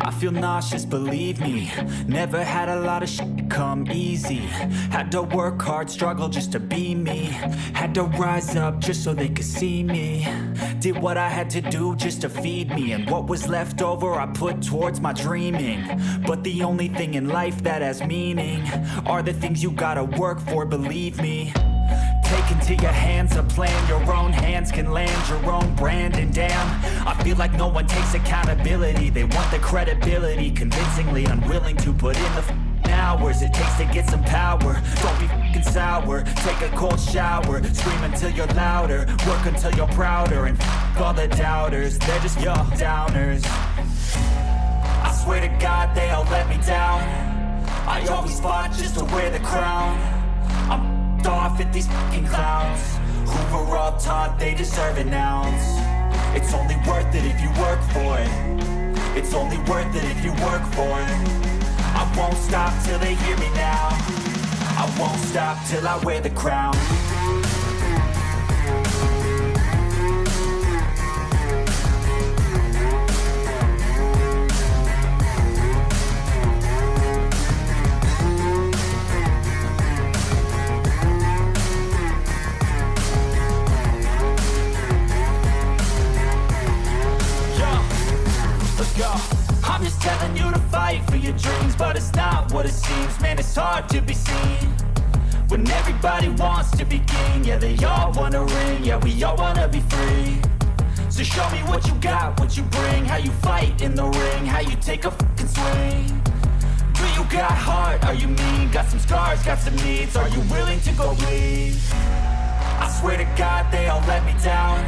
I feel nauseous, believe me. Never had a lot of shit come easy. Had to work hard, struggle just to be me. Had to rise up just so they could see me. Did what I had to do just to feed me. And what was left over I put towards my dreaming. But the only thing in life that has meaning are the things you gotta work for, believe me. Take into your hands a plan, your own hands can land your own brand. And damn, I feel like no one takes accountability. They want the credibility, convincingly unwilling to put in the hours it takes to get some power. Don't be fucking sour, take a cold shower. Scream until you're louder, work until you're prouder. And all the doubters, they're just your downers. I swear to God they all let me down. I always fought just to wear the crown. I'm off at these fucking clowns who were all taught they deserve an ounce. It's only worth it if you work for it. It's only worth it if you work for it. I won't stop till they hear me now. I won't stop till I wear the crown. I'm just telling you to fight for your dreams, but it's not what it seems. Man, it's hard to be seen when everybody wants to be king. Yeah, they all wanna ring, yeah, we all wanna be free. So show me what you got, what you bring, how you fight in the ring, how you take a fucking swing. Do you got heart, are you mean? Got some scars, got some needs, are you willing to go bleed? I swear to God they all let me down.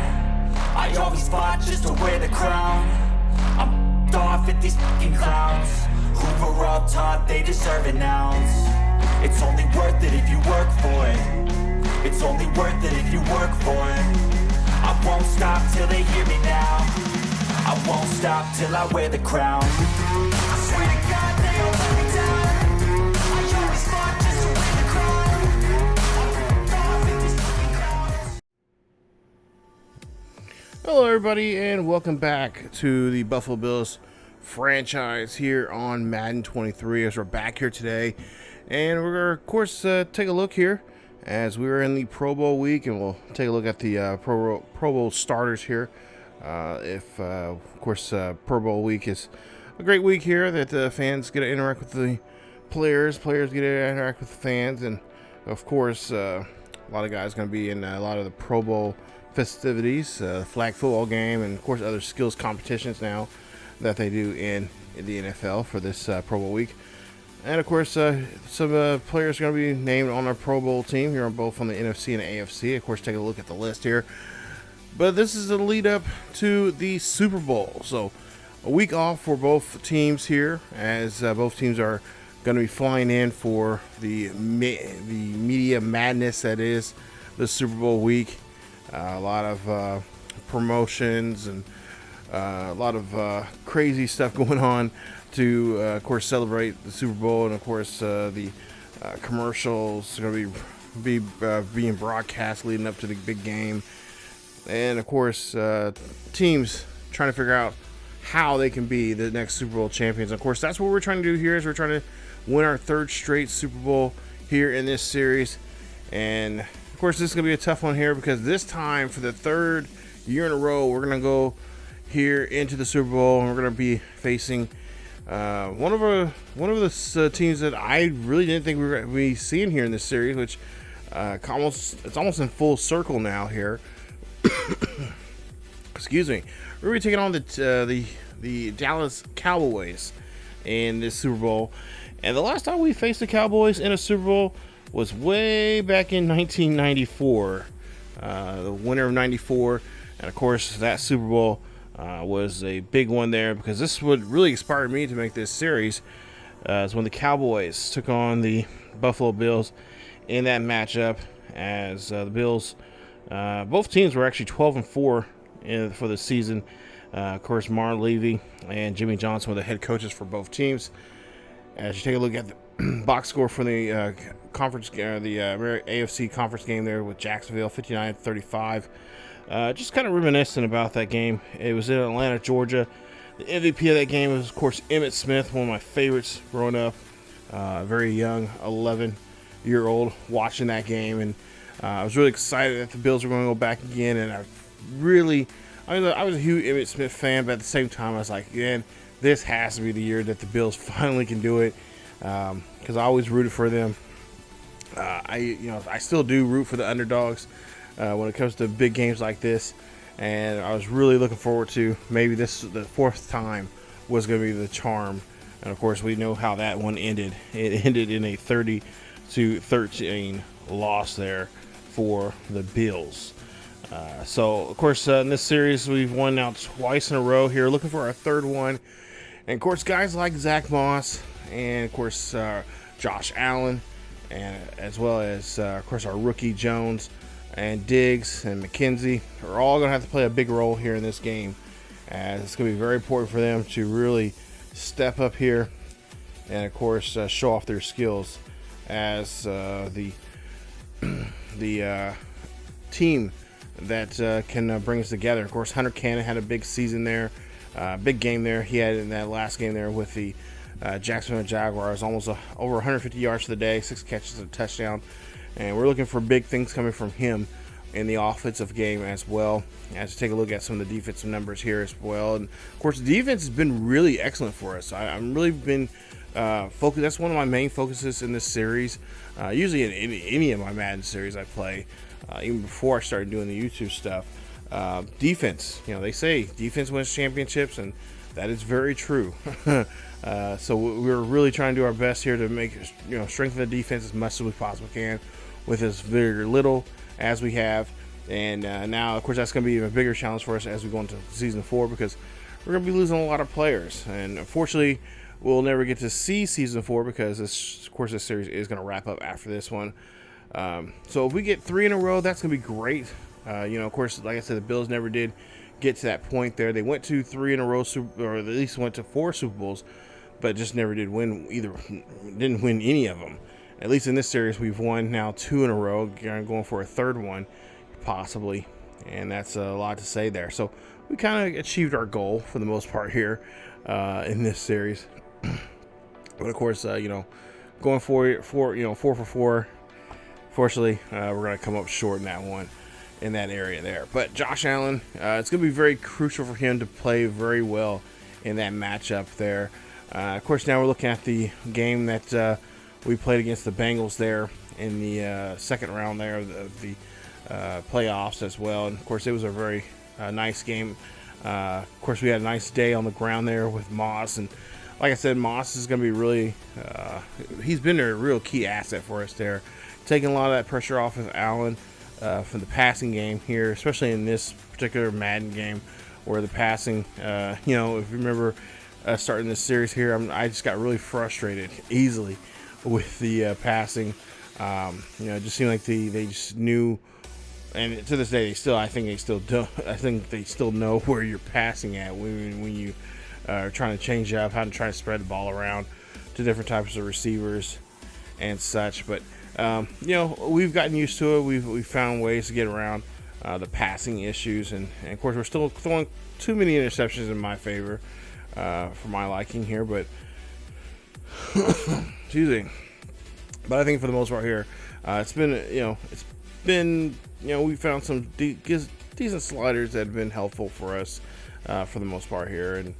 I always fought just to wear the crown. I'm off at these fucking clowns who were all taught they deserve an ounce. It's only worth it if you work for it. It's only worth it if you work for it. I won't stop till they hear me now. I won't stop till I wear the crown. I swear to God they all let me down. I always fought just to wear the crown. I'm off at these fucking clowns. Hello everybody and welcome back to the Buffalo Bills franchise here on Madden 23 as we're back here today, and we're going to of course take a look here as we were in the Pro Bowl week, and we'll take a look at the Pro Bowl starters here. Of course Pro Bowl week is a great week here that the fans get to interact with the players get to interact with the fans, and of course a lot of guys going to be in a lot of the Pro Bowl festivities, flag football game, and of course other skills competitions now that they do in the NFL for this Pro Bowl week. And of course some players are going to be named on our Pro Bowl team here on both on the NFC and AFC. Of course, take a look at the list here, but this is the lead up to the Super Bowl, so a week off for both teams here, as both teams are going to be flying in for the media madness that is the Super Bowl week. A lot of promotions and a lot of crazy stuff going on to, of course, celebrate the Super Bowl, and of course the commercials are going to be being broadcast leading up to the big game, and of course teams trying to figure out how they can be the next Super Bowl champions. Of course, that's what we're trying to do here, is we're trying to win our third straight Super Bowl here in this series. And of course, this is going to be a tough one here, because this time, for the third year in a row, we're going to go here into the Super Bowl, and we're going to be facing one of the teams that I really didn't think we were going to be seeing here in this series, which it's almost in full circle now here. Excuse me. We're going to be taking on the Dallas Cowboys in this Super Bowl, and the last time we faced the Cowboys in a Super Bowl was way back in 1994, the winter of 94, and of course that Super Bowl was a big one there, because this is what really inspired me to make this series, is when the Cowboys took on the Buffalo Bills in that matchup, as the Bills, both teams were actually 12-4 for the season. Of course, Marlon Levy and Jimmy Johnson were the head coaches for both teams. As you take a look at the box score for the AFC conference game there with Jacksonville, 59-35. Just kind of reminiscent about that game. It was in Atlanta, Georgia. The MVP of that game was, of course, Emmitt Smith, one of my favorites growing up. Very young, 11-year-old, watching that game, and I was really excited that the Bills were going to go back again. And I was a huge Emmitt Smith fan, but at the same time, I was like, man, this has to be the year that the Bills finally can do it, because I always rooted for them. I still do root for the underdogs when it comes to big games like this, and I was really looking forward to maybe the fourth time was going to be the charm. And of course, we know how that one ended. It ended in a 30-13 loss there for the Bills. So of course, in this series, we've won now twice in a row here, looking for our third one. And of course, guys like Zach Moss and of course Josh Allen, and as well as of course our rookie Jones and Diggs and McKenzie are all going to have to play a big role here in this game, as it's going to be very important for them to really step up here and of course show off their skills as the team that can bring us together. Of course, Hunter Cannon had a big season there, big game there. He had in that last game there with the Jacksonville Jaguars, almost over 150 yards for the day, 6 catches and a touchdown. And we're looking for big things coming from him in the offensive game as well. As we take a look at some of the defensive numbers here as well. And of course, the defense has been really excellent for us. I'm really been focused. That's one of my main focuses in this series. Usually in any of my Madden series I play, even before I started doing the YouTube stuff. Defense, they say defense wins championships, and that is very true. So we're really trying to do our best here to make, strengthen the defense as much as we possibly can with as very little as we have. And now, of course, that's going to be a bigger challenge for us as we go into season 4, because we're going to be losing a lot of players. And unfortunately, we'll never get to see season 4, because this series is going to wrap up after this one. So if we get 3 in a row, that's going to be great. Of course, like I said, the Bills never did get to that point there. They went to 3 in a row, or at least went to 4 Super Bowls, but just never did win didn't win any of them. At least in this series, we've won now 2 in a row, going for a third one, possibly, and that's a lot to say there. So we kind of achieved our goal for the most part here in this series. But of course, going for 4 for 4. Fortunately, we're going to come up short in that one, in that area there. But Josh Allen, it's going to be very crucial for him to play very well in that matchup there. Of course, now we're looking at the game that we played against the Bengals there in the second round there of the playoffs as well. And of course, it was a very nice game. Of course, we had a nice day on the ground there with Moss, and like I said, Moss is going to be really he's been a real key asset for us there, taking a lot of that pressure off of Allen from the passing game here, especially in this particular Madden game where the passing, if you remember starting this series here, I just got really frustrated easily with the passing. It just seemed like they just knew, and to this day I think they still know where you're passing at when you are trying to change up, how to try to spread the ball around to different types of receivers and such. But we've gotten used to it. We've found ways to get around the passing issues, and of course we're still throwing too many interceptions in my favor for my liking here, but excuse me. But I think for the most part here, it's been we found some decent sliders that have been helpful for us for the most part here, and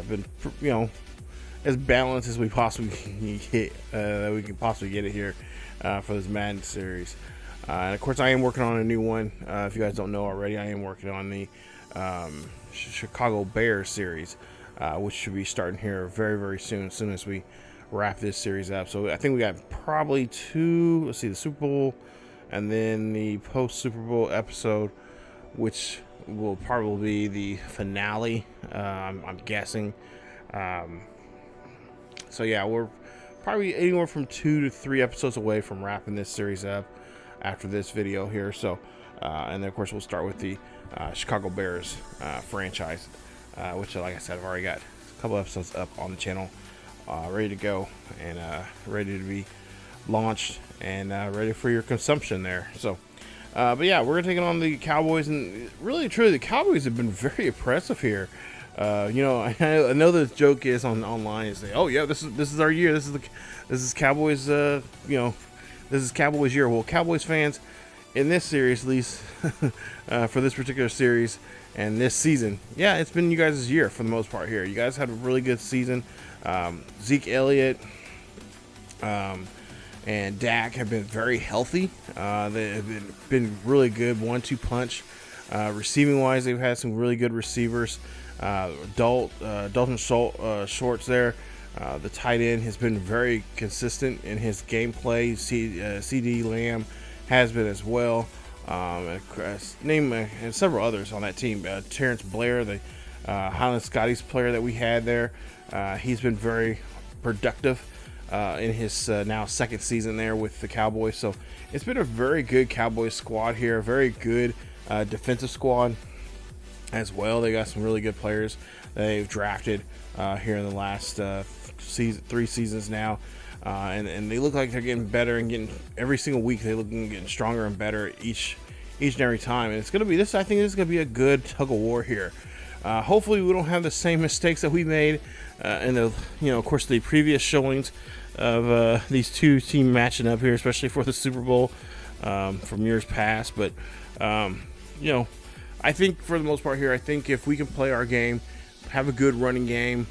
been as balanced as we possibly get that we can possibly get it here for this Madden series. And of course, I am working on a new one. If you guys don't know already, I am working on the Chicago Bears series, which should be starting here very, very soon, as soon as we wrap this series up. So I think we got probably 2, the Super Bowl and then the post Super Bowl episode, which will probably be the finale, I'm guessing. So yeah, we're probably anywhere from 2 to 3 episodes away from wrapping this series up after this video here. So and then of course we'll start with the Chicago Bears franchise, which, like I said, I've already got a couple episodes up on the channel, ready to go, and ready to be launched, and ready for your consumption there. So but yeah, we're taking on the Cowboys, and really truly the Cowboys have been very impressive here I know the joke is online is oh yeah, this is our year. This is Cowboys. This is Cowboys year. Well, Cowboys fans, in this series, at least for this particular series and this season, yeah, it's been you guys' year for the most part here. You guys had a really good season. Zeke Elliott and Dak have been very healthy. They have been really good 1-2 punch. Receiving wise, they've had some really good receivers. Dalton Schultz there, the tight end, has been very consistent in his gameplay. CD Lamb has been as well. And several others on that team. Terrence Blair, the Highland Scotties player that we had there, he's been very productive in his now second season there with the Cowboys. So it's been a very good Cowboys squad here, a very good defensive squad as well. They got some really good players they've drafted here in the last 3 seasons now, and they look like they're getting better and getting every single week. They look getting stronger and better each and every time. And it's gonna be this. I think this is gonna be a good tug of war here. Hopefully, we don't have the same mistakes that we made in the of course the previous showings of these two teams matching up here, especially for the Super Bowl from years past. But I think for the most part here, I think if we can play our game, have a good running game,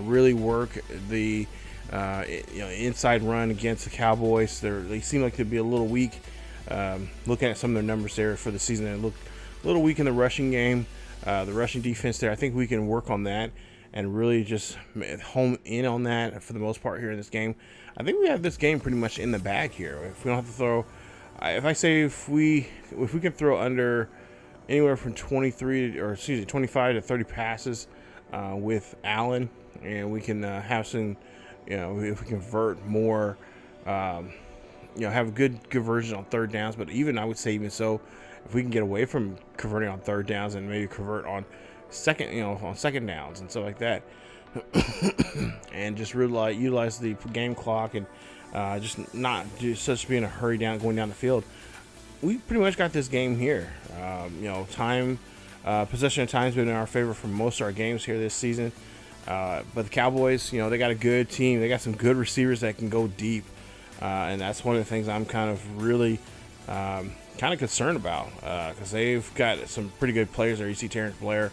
really work the inside run against the Cowboys. They seem like they'd be a little weak. Looking at some of their numbers there for the season, they look a little weak in the rushing game, the rushing defense there. I think we can work on that and really just home in on that for the most part here in this game. I think we have this game pretty much in the bag here. If we don't have to throw, if we can throw under anywhere from 25 to 30 passes with Allen, and we can have some, if we convert more, have a good conversion on third downs. But even I would say even so, if we can get away from converting on third downs and maybe convert on second downs and stuff like that, and just really utilize the game clock and just not do such be in a hurry going down the field, we pretty much got this game here. Possession of time has been in our favor for most of our games here this season. But the Cowboys, they got a good team. They got some good receivers that can go deep. And that's one of the things I'm kind of really concerned about, because they've got some pretty good players there. You see Terrence Blair.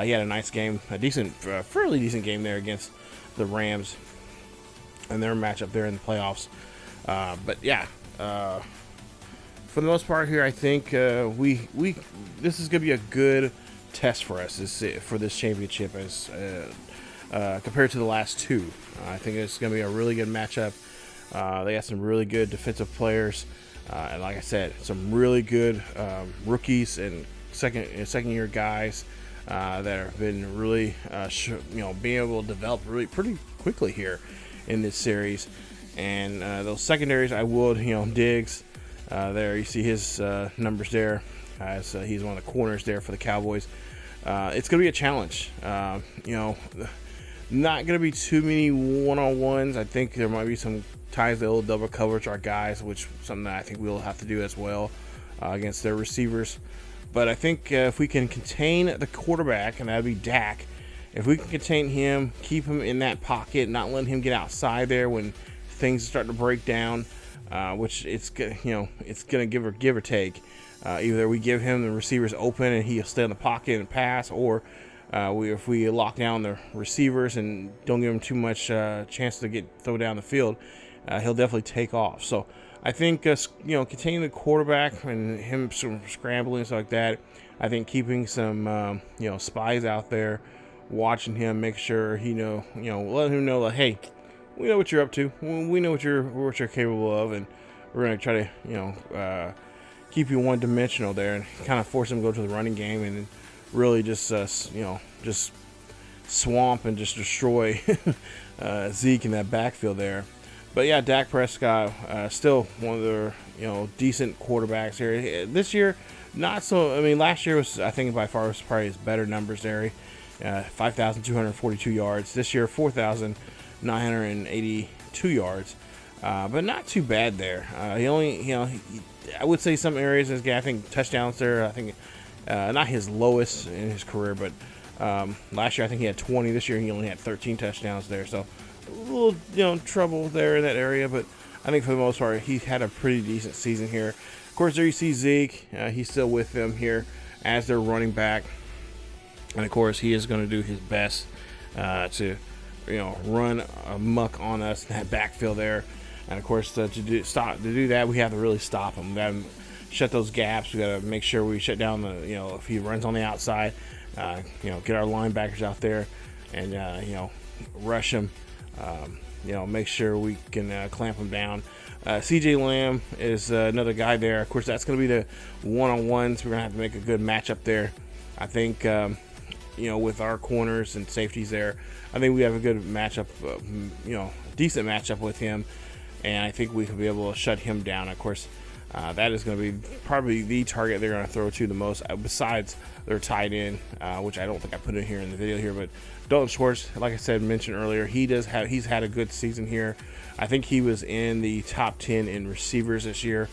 He had a nice game, fairly decent game there against the Rams and their matchup there in the playoffs. For the most part here, I think this is going to be a good test for us for this championship as compared to the last two. I think it's going to be a really good matchup. They got some really good defensive players, and like I said, some really good rookies and second year guys that have been really being able to develop really pretty quickly here in this series. And those secondaries, I would Diggs. There you see his numbers there, as he's one of the corners there for the Cowboys. It's going to be a challenge. Not going to be too many one-on-ones. I think there might be some times they'll double coverage our guys, which is something that I think we'll have to do as well against their receivers. But I think if we can contain the quarterback, and that'd be Dak, if we can contain him, keep him in that pocket, not letting him get outside there when things start to break down, which it's gonna give or take. Either we give him the receivers open and he'll stay in the pocket and pass, or if we lock down the receivers and don't give him too much chance to throw down the field, he'll definitely take off. So I think containing the quarterback and him scrambling and stuff like that. I think keeping some spies out there, watching him, make sure letting him know that, hey, we know what you're up to. We know what you're capable of, and we're gonna try to keep you one dimensional there and kind of force him to go to the running game and really just swamp and just destroy Zeke in that backfield there. But yeah, Dak Prescott still one of their decent quarterbacks here this year. Not so. I mean, last year was, I think, by far was probably his better numbers there. 5,242 yards. This year, 4,982 yards. But not too bad there. He only, I would say some areas, I think touchdowns there. I think not his lowest in his career, but Last year I think he had 20. This year he only had 13 touchdowns there. So a little trouble there in that area, but I think for the most part he had a pretty decent season here. Of course, there you see Zeke. He's still with them here as their running back, and of course he is going to do his best to run amok on us in that backfield there. And of course, to do that, we have to really stop him. We got to shut those gaps. We got to make sure we shut down if he runs on the outside, get our linebackers out there and rush him. Make sure we can clamp him down. CJ Lamb is another guy there. Of course, that's going to be the one-on-ones. We're going to have to make a good matchup there. I think, with our corners and safeties there, I think we have a good matchup, decent matchup with him. And I think we could be able to shut him down. Of course, that is going to be probably the target they're going to throw to the most, besides their tight end, which I don't think I put in here in the video here. But Dalton Schwartz, like I mentioned earlier, he's had a good season here. I think he was in the top 10 in receivers this year,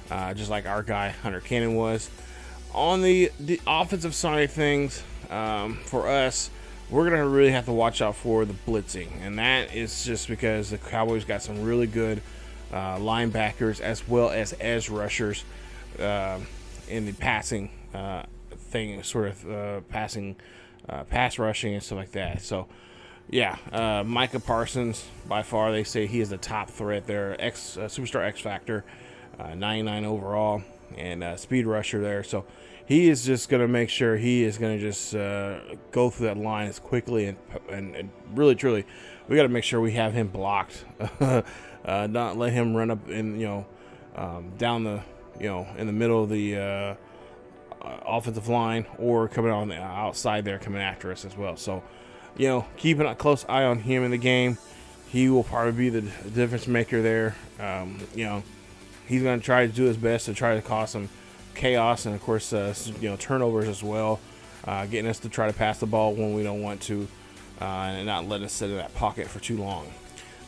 just like our guy Hunter Cannon was. On the offensive side of things, for us, we're going to really have to watch out for the blitzing. And that is just because the Cowboys got some really good linebackers as well as edge rushers in the passing pass rushing and stuff like that. So, yeah, Micah Parsons, by far, they say he is the top threat there. Superstar X Factor, 99 overall, and speed rusher there. So, he is just going to make sure he is going to just go through that line as quickly and really, truly, we got to make sure we have him blocked. Not let him run up in, down the, in the middle of the offensive line or coming on the outside there, coming after us as well. So, keeping a close eye on him in the game. He will probably be the difference maker there. He's going to try to do his best to try to cause some chaos and, of course, turnovers as well, getting us to try to pass the ball when we don't want to, and not letting us sit in that pocket for too long.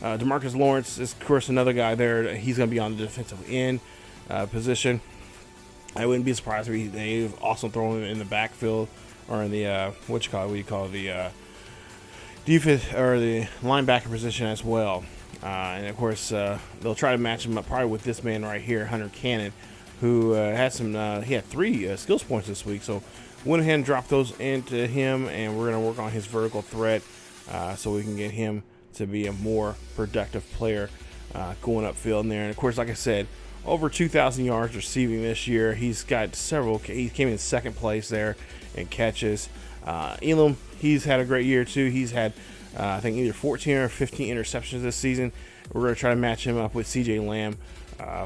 DeMarcus Lawrence is, of course, another guy there. He's going to be on the defensive end position. I wouldn't be surprised if they've also thrown him in the backfield or in the the defense or the linebacker position as well. And of course, they'll try to match him up probably with this man right here, Hunter Cannon, who had he had 3 skills points this week. So went ahead and dropped those into him, and we're going to work on his vertical threat so we can get him to be a more productive player going upfield in there. And of course, like I said, over 2,000 yards receiving this year. He's got several. He came in second place there in catches. Elam, he's had a great year too. He's had I think either 14 or 15 interceptions this season. We're going to try to match him up with CJ Lamb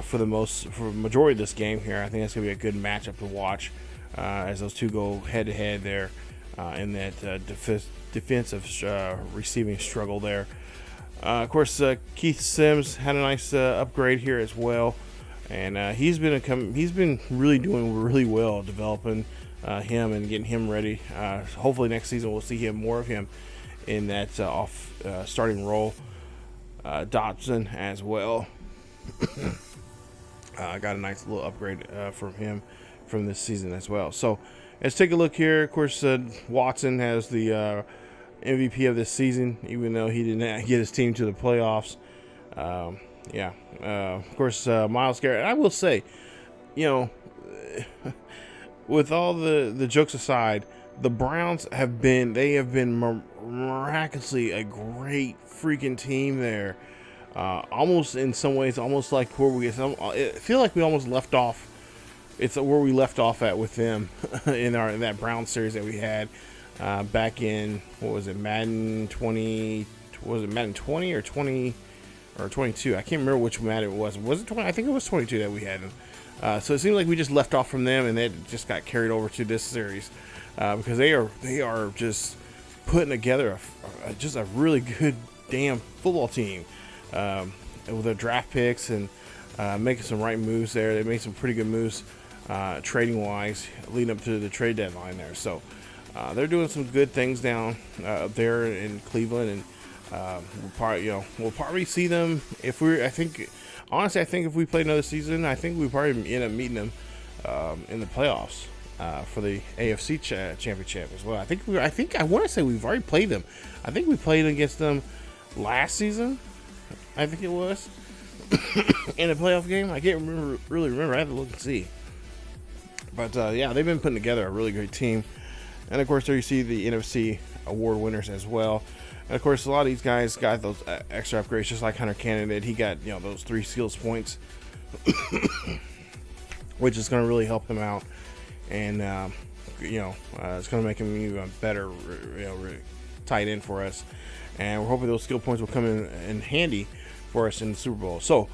for the majority of this game here. I think that's going to be a good matchup to watch as those two go head to head there in that defensive receiving struggle there. Of course, Keith Sims had a nice upgrade here as well, and he's been really doing really well developing him and getting him ready. Hopefully next season we'll see more of him in that starting role. Dotson as well. Got a nice little upgrade from him from this season as well. So let's take a look here. Of course, Watson has the MVP of this season, even though he didn't get his team to the playoffs. Of course, Myles Garrett. And I will say, with all the jokes aside, the Browns have been miraculously a great freaking team there. Almost in some ways, almost like where I feel like we almost left off. It's where we left off at with them in that Brown series that we had back in, what was it, Madden 20? Was it Madden 20 or 20 or 22? I can't remember which Madden it was. Was it 20? I think it was 22 that we had. So it seems like we just left off from them, and they just got carried over to this series because they are just putting together just a really good damn football team with their draft picks and making some right moves there. They made some pretty good moves trading wise leading up to the trade deadline there. So they're doing some good things down up there in Cleveland, and we'll probably see them if I think if we play another season, I think we probably end up meeting them in the playoffs. for the AFC championship as well. I think I want to say we've already played them. I think we played against them last season. I think it was in a playoff game. I can't really remember. I have to look and see. But yeah, they've been putting together a really great team. And of course, there you see the NFC award winners as well. And of course, a lot of these guys got those extra upgrades, just like Hunter Cannon did. He got, you know, those 3 skills points, which is going to really help him out. And you know, it's going to make him even better, you know, tight end for us. And we're hoping those skill points will come in handy for us in the Super Bowl. So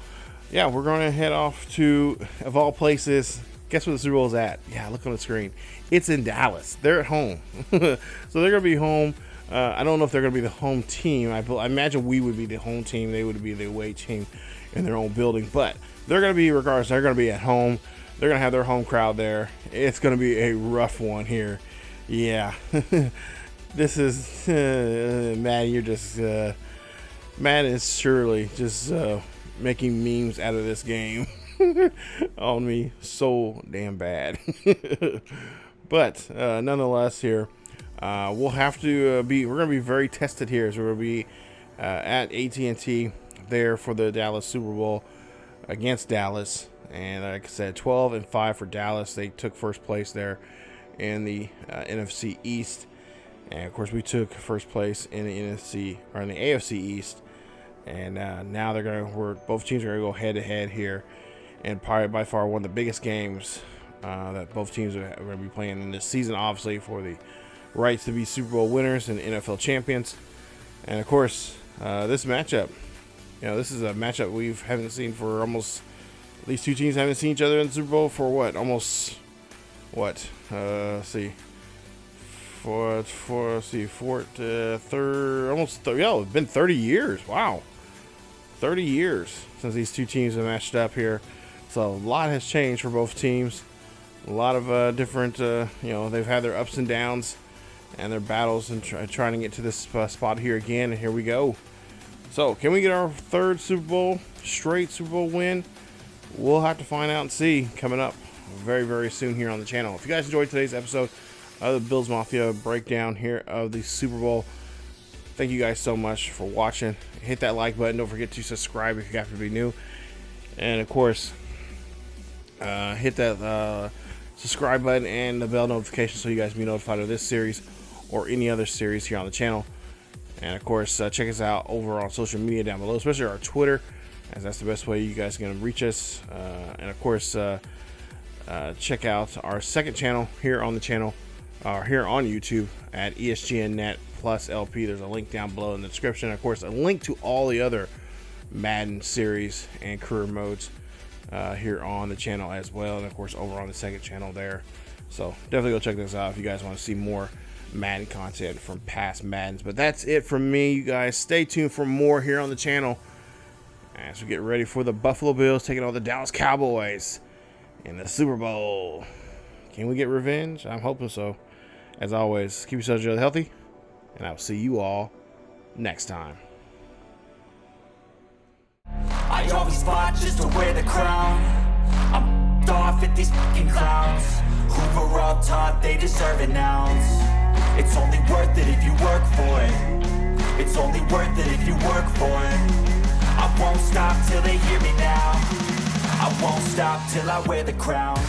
yeah, we're going to head off to, of all places, guess where the Super Bowl is at? Yeah, look on the screen. It's in Dallas. They're at home. So they're going to be home. I don't know if they're going to be the home team. I imagine we would be the home team. They would be the away team in their own building. But they're going to be, regardless, they're going to be at home. They're going to have their home crowd there. It's going to be a rough one here. Yeah. This is, Matt, you're just, Matt is surely just making memes out of this game on me so damn bad. But nonetheless here, we'll have to we're going to be very tested here. So we're going to be at AT&T there for the Dallas Super Bowl against Dallas. And like I said, 12-5 for Dallas. They took first place there in the NFC East. And of course, we took first place in the AFC East. And now both teams are going to go head to head here. And probably by far one of the biggest games that both teams are going to be playing in this season, obviously, for the rights to be Super Bowl winners and NFL champions. And of course, this matchup, you know, this is a matchup we haven't seen for almost, these two teams haven't seen each other in the Super Bowl for what? Almost, what? Let's see. Almost 30, yeah, it's been 30 years. Wow. 30 years since these two teams have matched up here. So a lot has changed for both teams. A lot of different, you know, they've had their ups and downs and their battles and trying to get to this spot here again. And here we go. So can we get our third straight Super Bowl win? We'll have to find out and see coming up very, very soon here on the channel. If you guys enjoyed today's episode of the Bills Mafia breakdown here of the Super Bowl, thank you guys so much for watching. Hit that like button. Don't forget to subscribe if you have to be new. And of course, hit that subscribe button and the bell notification so you guys be notified of this series or any other series here on the channel. And of course, check us out over on social media down below, especially our Twitter, as that's the best way you guys are going to reach us. And of course, check out our second channel here on the channel, here on YouTube at ESGNet plus LP. There's a link down below in the description. Of course, a link to all the other Madden series and career modes here on the channel as well, and of course over on the second channel there. So definitely go check this out if you guys want to see more Madden content from past Maddens. But that's it from me, you guys. Stay tuned for more here on the channel as we get ready for the Buffalo Bills taking on the Dallas Cowboys in the Super Bowl. Can we get revenge? I'm hoping so. As always, keep yourselves healthy, and I'll see you all next time. I always fought just to wear the crown. I'm off at these fucking clowns who were all taught they deserve an ounce. It's only worth it if you work for it. It's only worth it if you work for it. I won't stop till they hear me now. I won't stop till I wear the crown.